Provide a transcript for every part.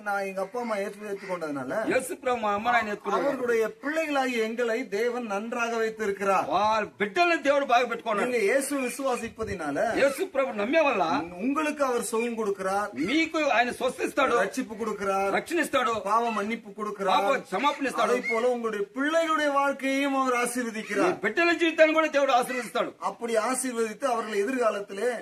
நான் எங்க அப்பா அம்மா ஏற்றுக்கொண்டதுனால அவர்களுடைய பிள்ளைகளாகி எங்களை தேவன் நன்றாக வைத்திருக்கிறார். బిడ్డలను దేవుడు బాగా పెట్టుకున్నాడు. நீங்க இயேசு விசுவாசிப்பதினால యేసు ప్రభు నమ్మే వల్ల உங்களுக்கு அவர் சுகம் கொடுக்கிறார், మీకు ఆయన స్వస్థిస్తాడు, ரட்சிப்பு கொடுக்கிறார், రక్షణ ఇస్తాడు, பாவ மன்னிப்பு கொடுக்கிறார், పాప క్షమాపణ ఇస్తాడు. அதே போல உங்களுடைய பிள்ளைகளுடைய வாழ்க்கையையும் அவர் ஆசீர்வதிக்கிறார். బిడ్డల జీవితాన్ని కూడా దేవుడు ఆశీర్వదిస్తాడు. அப்படி ஆசீர்வதித்து அவர்கள் எதிர்காலத்திலே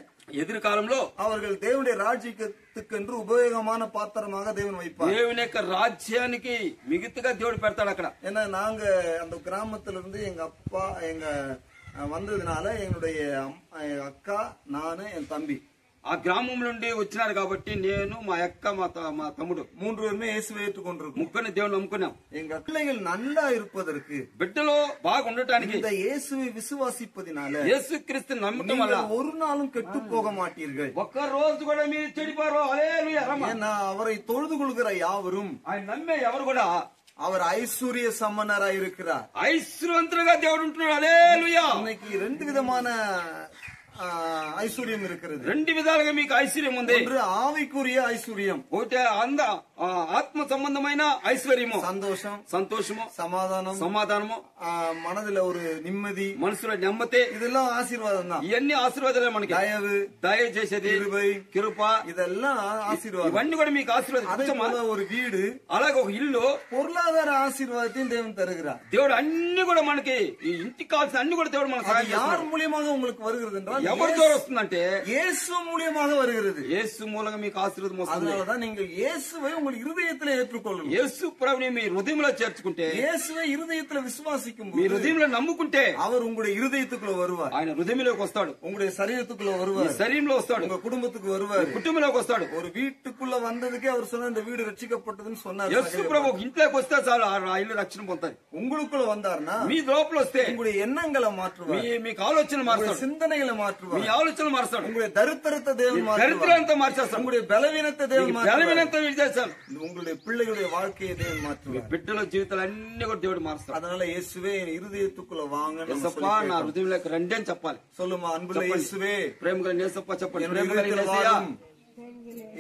ఎదురుకాలంలో அவர்கள் தேவனுடைய ராஜ்யத்துக்கென்று உபயோகமான பாத்திரமாக தேவன் வைப்பார். దేవుని యొక్క రాజ్యానికి మిగతాగా దేవుడు పెడతాడు అక్కడ. ஏன்னா நாங்க அந்த கிராமத்திலிருந்து எங்க அப்பா எங்க வந்ததுனால என்னுடைய அக்கா நானு என் தம்பி ఆ గ్రామం నుండి వచ్చినారు కాబట్టి నేను మా అక్క మా తమ్ముడు 3 பேருமே இயேசுவை ஏற்றுக்கொண்டிருக்கோம். ముగ్గురిని దేవుని నమ్ముకున్నాం. எங்க பிள்ளைகள் நல்லா இருப்பதற்கு బిడ్డలో బాగా ఉండటానికి இந்த இயேசுவை விசுவாசிப்பதினால యేసుక్రీస్తు నమ్మటం వల్ల ஒரு நாளும் கெட்டு போக மாட்டீர்கள். ఒక్క రోజు కూడా మీరు చెడిపోరు. హల్లెలూయా. ஏன்னா அவரை தொழுது கொள்கிற யாவரும் ఆయన నమ్మే ఎవరు కూడా அவர் ஐஸ்வர்ய சம்பன்னராய் இருக்கிறார். ఐశ్వర్యవంతులుగా దేవుడు ఉంటున్నాడు. హల్లెలూయా. இன்னைக்கு 2 விதமான ஐஸ்வர்யம் இருக்கிறது. 2 విధాలుగా మీకు ఐశ్వర్యం ఉంది. ஒன்று ஆவிக்குரிய ஐஸ்வர்யம், ఒకటి ఆత్మ సంబంధమైన ఐశ్వర్యము, సంతోషము, సమాధానము, மனதில ஒரு நிம்மதி, మనసులో నెమ్మది, இதெல்லாம் ஆசீர்வாதம் தான். ఇవన్నీ ఆశీర్వాదాలే మనకి. దయ చేసేది, కృప, இதெல்லாம் ஆசீர்வாதம். ఇవన్నీ కూడా మీకు ఆశీర్వాదం. ஒரு வீடு, అలాగే ఒక ఇల్లు, பொருளாதார ஆசீர்வாதத்தையும் தேவன் தருகிறார். దేవుడు అన్ని కూడా మనకి ఇంటికి కావాల్సిన అన్ని కూడా దేవుడు మనకు సహాయం చేస్తాడు. யார் மூலமாக உங்களுக்கு வருகிறது என்றால் ఎవరి ద్వారా వస్తుందంటే இயேசு மூலமாக வருகிறது. యేసు మూలంగా మీకు ఆశీర్వాదం వస్తుంది. அதனாலதான் நீங்கள் இயேசுவை உங்கள் இருதயத்தில் ஏற்றுக்கொள்ளணும். యేసు ప్రభువుని మీ హృదయంలో చేర్చుకుంటే, இயேசுவை இருதயத்தில் விசுவாசிக்கும் మీ హృదయంలో నమ్ముకుంటే அவர் உங்களுடைய இருதயத்துக்குள்ள வருவார். ఆయన హృదయంలోకి వస్తాడు. உங்களுடைய சரீரத்துக்குள்ள வருவார். శరీరంలో వస్తాడు. உங்க குடும்பத்துக்கு வருவார். కుటుంబంలోకి వస్తాడు. ஒரு வீட்டுக்குள்ள வந்ததுக்கே அவர் சொன்ன இந்த வீடு ரட்சிக்கப்பட்டதுன்னு சொன்னார். యేసు ప్రభు ఇంట్లోకి వస్తే చాలు ఆ ఇల్లు రక్షణ పొందుతారు. உங்களுக்குள்ள வந்தார்னா మీ లోపల వస్తే உங்களுடைய எண்ணங்களை மாற்றுவார். మీకు ఆలోచన మారుస్తాడు. சிந்தனைகளை மாற்றுவார். మీ ఆలోచనలు మారుస్తాడు. உங்களுடைய தரித்திரத்தை தேவன் மாற்றுவார். దరిద్రంతో మార్చేస్తాడు. உங்களுடைய బలవీనத்தை தேவன் மாற்றுவார். బలవీనత విడిచేస్తాడు. உங்களுடைய பிள்ளைகளுடைய வாழ்க்கையை தேவன் மாற்றுவார். బిడ్డల జీవితాలు అన్ని కూడా దేవుడు మారుస్తాడు. அதனால இயேசுவே என் இருதயத்துக்குள்ள வாங்க, నా హృదయంలోకి రండి అని చెప్పాలి. சொல்லுமா అன்பుள்ள இயேசுவே, ప్రేమగా యేసప్ప చెప్పండి.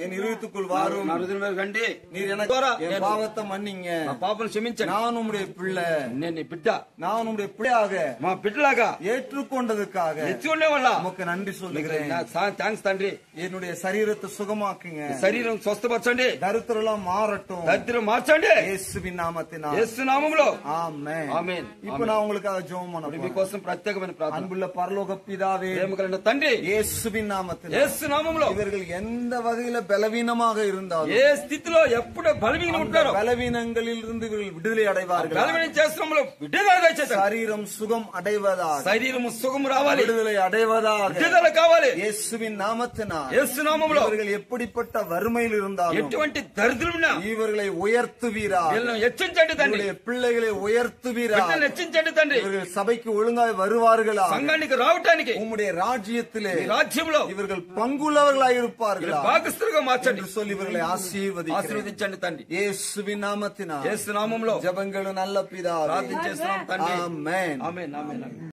என் இருதயத்துக்குள் வாரும், నా హృదయంలోకి రండి. நீர் எனக்கு என் பாவத்தை மன்னிங்க, నా పాపను క్షమించండి. நான் உம்முடைய பிள்ளை, నేను నీ బిడ్డ, நான் உம்முடைய பிள்ளையாக మా బిడ్డలాగా ஏற்றுக்கொண்டதுக்காக ఎత్తుకునే వల్ల உமக்கு நன்றி சொல்லுகிறேன். థ్యాంక్స్ తండ్రి. என்னுடைய சரீரத்தை சுகமாக்குங்க, శరీరం స్వస్థపరచండి, దరిద్రం మారட்டும், దరిద్రం మార్చండి இயேசுவின் நாமத்தினால், యేసు నామములో ஆமென். ఆమేన్. இப்போ நான் உங்களுக்காக ஜெபம் பண்ண போறேன். మీకోసం ప్రత్యేకమైన ప్రార్థన. அன்புள்ள பரலோக பிதாவே, ప్రేమగల తండ్రి, இயேசுவின் நாமத்தில், యేసు నామములో இவர்கள் எந்த வகையில பலவீனமாக இருந்தாலும், ఏ స్థితిలో ఎప్పుడు బలహీనంగా ఉంటారో பலவீனங்களில் இருந்து இவர்கள் விடுதலை அடைவார்கள். బలహీనం చేస్తున్నప్పుడు విడుదల దయచేయండి. சரீரம் சுகம் அடைவதாக, శరీరం సుఖం రావాలి, விடுதலை அடைவதாக, విడుదల కావాలి. இயேசுவின் நாமத்தினால், యేసు నామములో இவர்கள் எப்படிப்பட்ட வறுமையில் இருந்தாலும் ఎటువంటి దరిద్రమున్నా இவர்களை உயர்த்துவீராக, వీళ్ళని హెచ్చించండి తండ్రి. பிள்ளைகளை உயர்த்துவீராக, వీళ్ళని హెచ్చించండి తండ్రి. இவர்கள் சபைக்கு ஒழுங்காய் வருவார்களா, సంఘానికి రావటానికి உம்முடைய ராஜ்யத்திலே రాజ్యంలో இவர்கள் பங்குள்ளவர்களாய் இருப்பார்களா భాగస్థులుగా మార్చండి. சொல்லி இவர்களை ఆశీర్వదించండి తండ్రి. இயேசுவின் நாமத்தினால், యేసు నామములో ஜெபங்களும் நல்ல பிதாவே ప్రార్థన చేస్తున్నాం తండ్రి. ஆமென். ఆమేన్. ఆమేన్.